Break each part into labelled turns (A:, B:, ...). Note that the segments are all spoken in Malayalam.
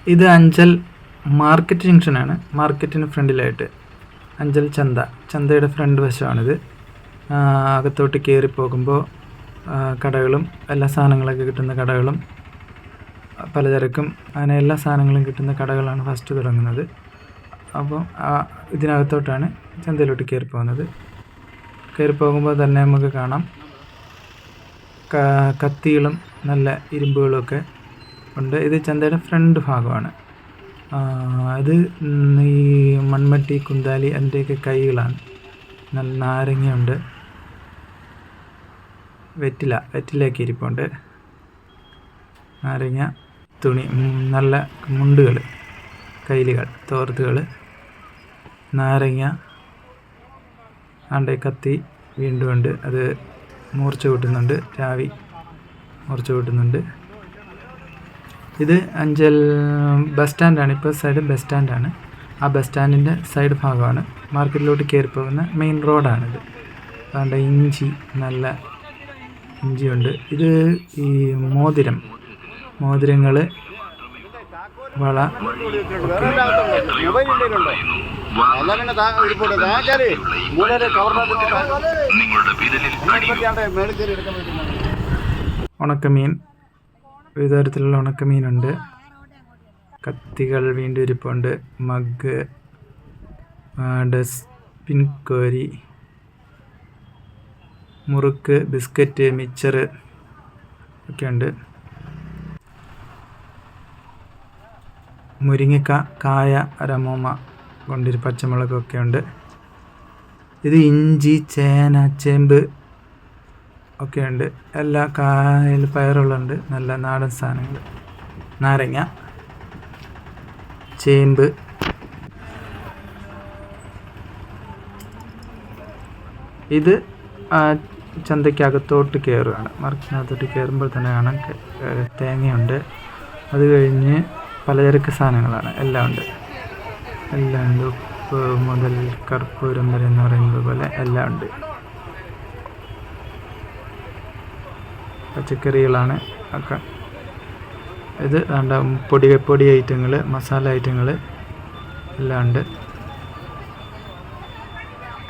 A: ഇത് അഞ്ചൽ മാർക്കറ്റ് ജംഗ്ഷനാണ്. മാർക്കറ്റിന് ഫ്രണ്ടിലായിട്ട് അഞ്ചൽ ചന്തയുടെ ഫ്രണ്ട് വശമാണിത്. അകത്തോട്ട് കയറി പോകുമ്പോൾ കടകളും എല്ലാ സാധനങ്ങളൊക്കെ കിട്ടുന്ന കടകളും പലചരക്കും അങ്ങനെ എല്ലാ സാധനങ്ങളും കിട്ടുന്ന കടകളാണ് ഫസ്റ്റ് തുടങ്ങുന്നത്. അപ്പോൾ ഇതിനകത്തോട്ടാണ് ചന്തയിലോട്ട് കയറി പോകുന്നത്. കയറി പോകുമ്പോൾ തന്നെ നമുക്ക് കാണാം കത്തികളും നല്ല ഇരുമ്പുകളൊക്കെ ഉണ്ട്. ഇത് ചന്തയുടെ ഫ്രണ്ട് ഭാഗമാണ്. ഇത് ഈ മൺമട്ടി, കുന്താലി അതിൻ്റെയൊക്കെ കൈകളാണ്. നല്ല നാരങ്ങയുണ്ട്, വെറ്റിലയൊക്കെ ഇരിപ്പുണ്ട്, നാരങ്ങ, തുണി, നല്ല മുണ്ടുകൾ, കൈലികൾ, തോർത്തുകൾ, നാരങ്ങ, ആണ്ടെ കത്തി വീണ്ടും ഉണ്ട്. അത് മൂർച്ച കൂട്ടുന്നുണ്ട്, രാവി മൂർച്ച കൂട്ടുന്നുണ്ട്. ഇത് അഞ്ചൽ ബസ് സ്റ്റാൻഡാണ്. ഇപ്പോൾ സൈഡ് ബസ് സ്റ്റാൻഡാണ്. ആ ബസ് സ്റ്റാൻഡിൻ്റെ സൈഡ് ഭാഗമാണ്. മാർക്കറ്റിലോട്ട് കയറി പോകുന്ന മെയിൻ റോഡാണിത്. അതുകൊണ്ട് ഇഞ്ചി, നല്ല ഇഞ്ചിയുണ്ട്. ഇത് ഈ മോതിരങ്ങൾ, വള, ഉണക്കമീൻ, വിവിധ തരത്തിലുള്ള ഉണക്കമീനുണ്ട്. കത്തികൾ വീണ്ടും ഇരിപ്പുണ്ട്, മഗ്, ഡസ്റ്റ്ബിൻ, കോരി, മുറുക്ക്, ബിസ്ക്കറ്റ്, മിച്ചർ ഒക്കെയുണ്ട്. മുരിങ്ങക്ക, കായ, അരമോമ കൊണ്ടൊരു പച്ചമുളകൊക്കെ ഉണ്ട്. ഇത് ഇഞ്ചി, ചേന, ചേമ്പ് ഒക്കെ ഉണ്ട്. എല്ലാ കായൽ പയറുകളുണ്ട്, നല്ല നാടൻ സാധനങ്ങൾ. നാരങ്ങ, ചേമ്പ്, ഇത് ചന്തയ്ക്കകത്തോട്ട് കയറുകയാണ്. മാർക്കറ്റിനകത്തോട്ട് കയറുമ്പോൾ തന്നെ കാണാൻ തേങ്ങയുണ്ട്. അത് കഴിഞ്ഞ് പലചരക്ക് സാധനങ്ങളാണ്, എല്ലാം ഉണ്ട്. ഉപ്പ് മുതൽ കർപ്പൂരം വരെ എന്ന് പറയുന്നത് പോലെ എല്ലാം ഉണ്ട്. പച്ചക്കറികളാണ് ഒക്കെ. ഇത് പൊടി ഐറ്റങ്ങൾ, മസാല ഐറ്റങ്ങൾ എല്ലാം ഉണ്ട്.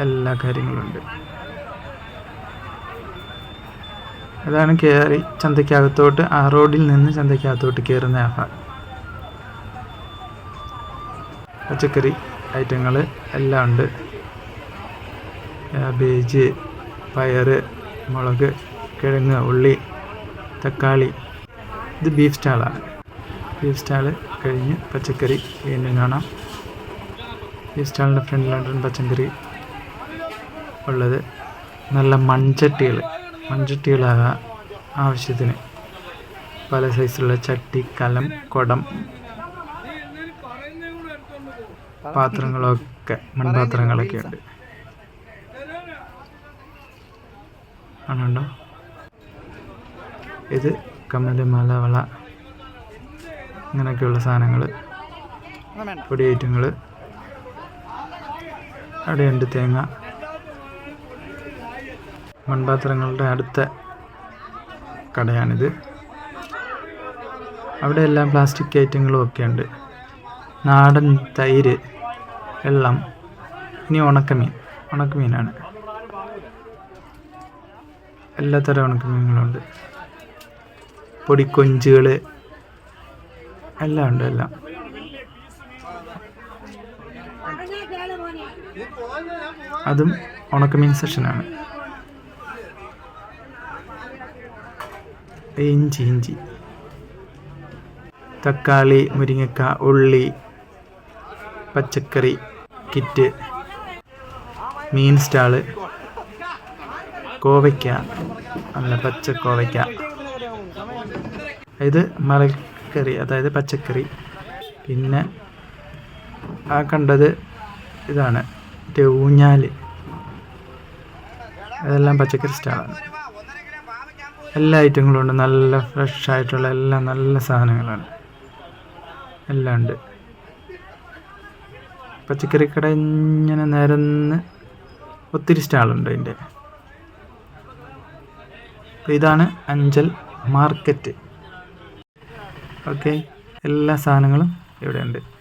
A: എല്ലാ കാര്യങ്ങളുണ്ട്. അതാണ് കയറി ചന്തയ്ക്കകത്തോട്ട്, ആ റോഡിൽ നിന്ന് ചന്തയ്ക്കകത്തോട്ട് കയറുന്ന പച്ചക്കറി ഐറ്റങ്ങൾ എല്ലാം ഉണ്ട്. ക്യാബേജ്, പയറ്, മുളക്, കിഴങ്ങ്, ഉള്ളി, തക്കാളി. ഇത് ബീഫ് സ്റ്റാളാണ്. ബീഫ് സ്റ്റാള് കഴിഞ്ഞ് പച്ചക്കറി വീണ്ടും കാണാം. ബീഫ് സ്റ്റാളിൻ്റെ ഫ്രണ്ടിലാണ് പച്ചക്കറി ഉള്ളത്. നല്ല മൺചട്ടികളാകാം ആവശ്യത്തിന്. പല സൈസിലുള്ള ചട്ടി, കലം, കുടം, പാത്രങ്ങളൊക്കെ, മൺപാത്രങ്ങളൊക്കെ ഉണ്ട്. ആണുണ്ടോ? ഇത് കമ്മല്, മാല, വള, അങ്ങനെയൊക്കെയുള്ള സാധനങ്ങൾ, പൊടി ഐറ്റങ്ങൾ. അവിടെയുണ്ട് തേങ്ങ. മൺപാത്രങ്ങളുടെ അടുത്ത കടയാണിത്. അവിടെ എല്ലാം പ്ലാസ്റ്റിക് ഐറ്റങ്ങളും ഒക്കെ ഉണ്ട്. നാടൻ തൈര്, വെള്ളം. ഇനി ഉണക്കമീനാണ്. എല്ലാത്തരം ഉണക്കമീനുകളുണ്ട്. പൊടിക്കൊഞ്ചുകൾ എല്ലാം ഉണ്ട്. അതും ഉണക്കമീൻ സെക്ഷനാണ്. ഇഞ്ചി, തക്കാളി, മുരിങ്ങക്ക, ഉള്ളി, പച്ചക്കറി കിറ്റ്, മീൻ സ്റ്റാള്, കോവയ്ക്ക, നല്ല പച്ച കോവയ്ക്ക. ഇത് മലക്കറി, അതായത് പച്ചക്കറി. പിന്നെ കണ്ടത് ഇതാണ് ഊഞ്ഞാൽ. അതെല്ലാം പച്ചക്കറി സ്റ്റാളാണ്. എല്ലാ ഐറ്റങ്ങളും ഉണ്ട്. നല്ല ഫ്രഷ് ആയിട്ടുള്ള എല്ലാം നല്ല സാധനങ്ങളാണ്. എല്ലാം ഉണ്ട്. പച്ചക്കറി കട ഇങ്ങനെ നിരന്ന് ഒത്തിരി സ്റ്റാളുണ്ട് അതിൻ്റെ. ഇതാണ് അഞ്ചൽ മാർക്കറ്റ്. ഓക്കെ. എല്ലാ സാധനങ്ങളും ഇവിടെ ഉണ്ട്.